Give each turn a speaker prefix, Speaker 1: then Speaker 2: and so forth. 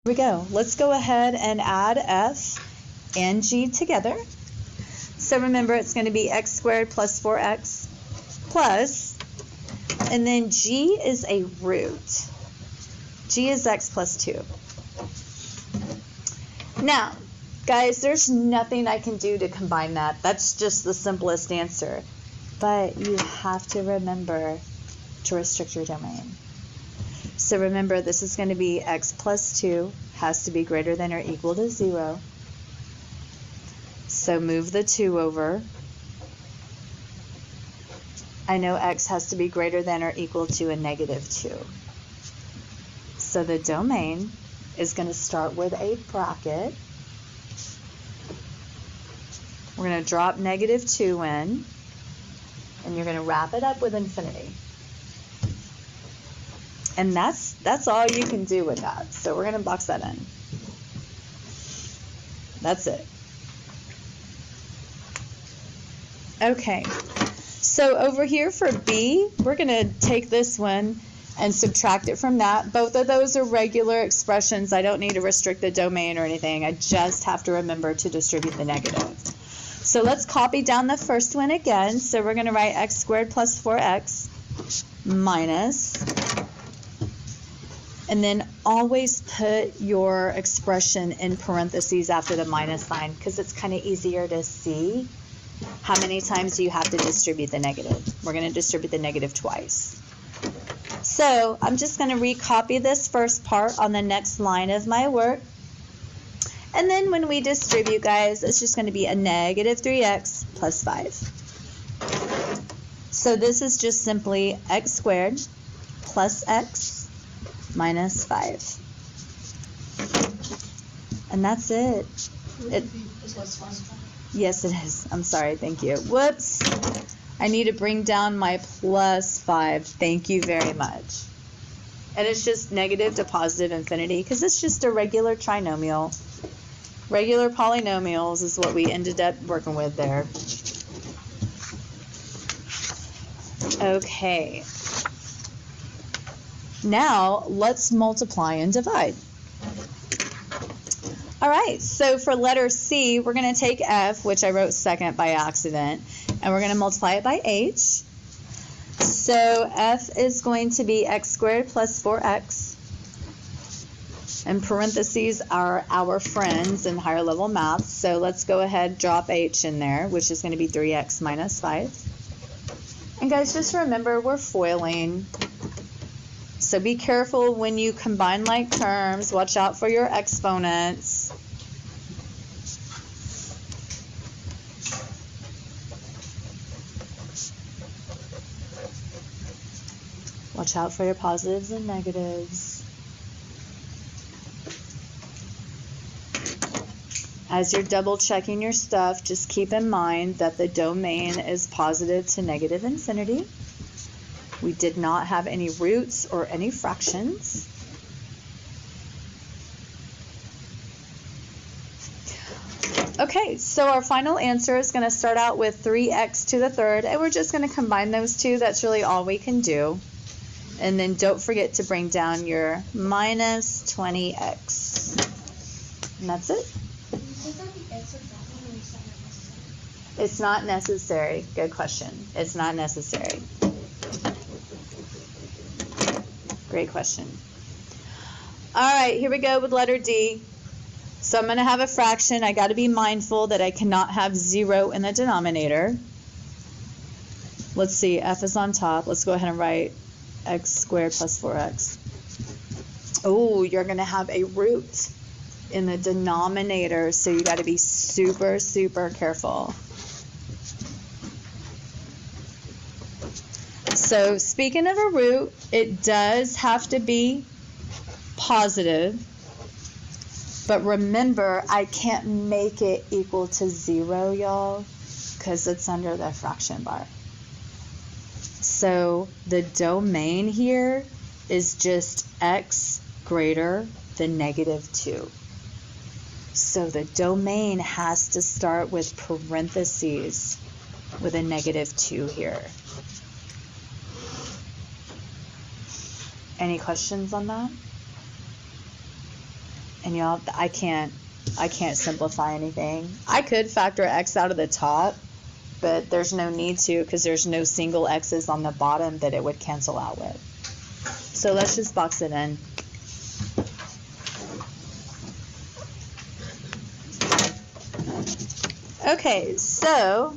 Speaker 1: we go. Let's go ahead and add f and g together. So remember, it's going to be x squared plus 4x plus, and then g is a root. G is x plus 2. Now, guys, there's nothing I can do to combine that. That's just the simplest answer. But you have to remember to restrict your domain. So remember, this is going to be x plus 2 has to be greater than or equal to 0. So move the 2 over. I know x has to be greater than or equal to a negative 2. So the domain is going to start with a bracket. We're going to drop negative 2 in, and you're going to wrap it up with infinity. And that's all you can do with that. So we're going to box that in. That's it. Okay. So over here for b, we're going to take this one and subtract it from that. Both of those are regular expressions. I don't need to restrict the domain or anything. I just have to remember to distribute the negative. So let's copy down the first one again. So we're going to write x squared plus 4x minus, and then always put your expression in parentheses after the minus sign because it's kind of easier to see how many times you have to distribute the negative. We're going to distribute the negative twice. So I'm just going to recopy this first part on the next line of my work. And then when we distribute, guys, it's just going to be a negative 3x plus 5. So this is just simply x squared plus x minus 5. And that's it. Yes, it is. I'm sorry. Thank you. Whoops. I need to bring down my plus 5. Thank you very much. And it's just negative to positive infinity because it's just a regular trinomial. Regular polynomials is what we ended up working with there. Okay. Now let's multiply and divide. All right, so for letter C, we're going to take f, which I wrote second by accident, and we're going to multiply it by h. So f is going to be x squared plus 4x. And parentheses are our friends in higher level math. So let's go ahead, drop h in there, which is going to be 3x minus 5. And guys, just remember, we're foiling. So be careful when you combine like terms. Watch out for your exponents. Watch out for your positives and negatives. As you're double checking your stuff, just keep in mind that the domain is positive to negative infinity. We did not have any roots or any fractions. Okay, so our final answer is going to start out with 3x to the third, and we're just going to combine those two. That's really all we can do. And then don't forget to bring down your minus 20x. And that's it. It's not necessary. Good question. It's not necessary. Great question. All right, here we go with letter D. So I'm going to have a fraction. I got to be mindful that I cannot have 0 in the denominator. Let's see, f is on top. Let's go ahead and write x squared plus 4x. Oh, you're going to have a root in the denominator, so you got to be super, super careful. So speaking of a root, it does have to be positive, but remember, I can't make it equal to 0, y'all, because it's under the fraction bar. So the domain here is just x greater than negative 2. So the domain has to start with parentheses with a negative 2 here. Any questions on that? And y'all, I can't simplify anything. I could factor x out of the top, but there's no need to because there's no single x's on the bottom that it would cancel out with. So let's just box it in. Okay, so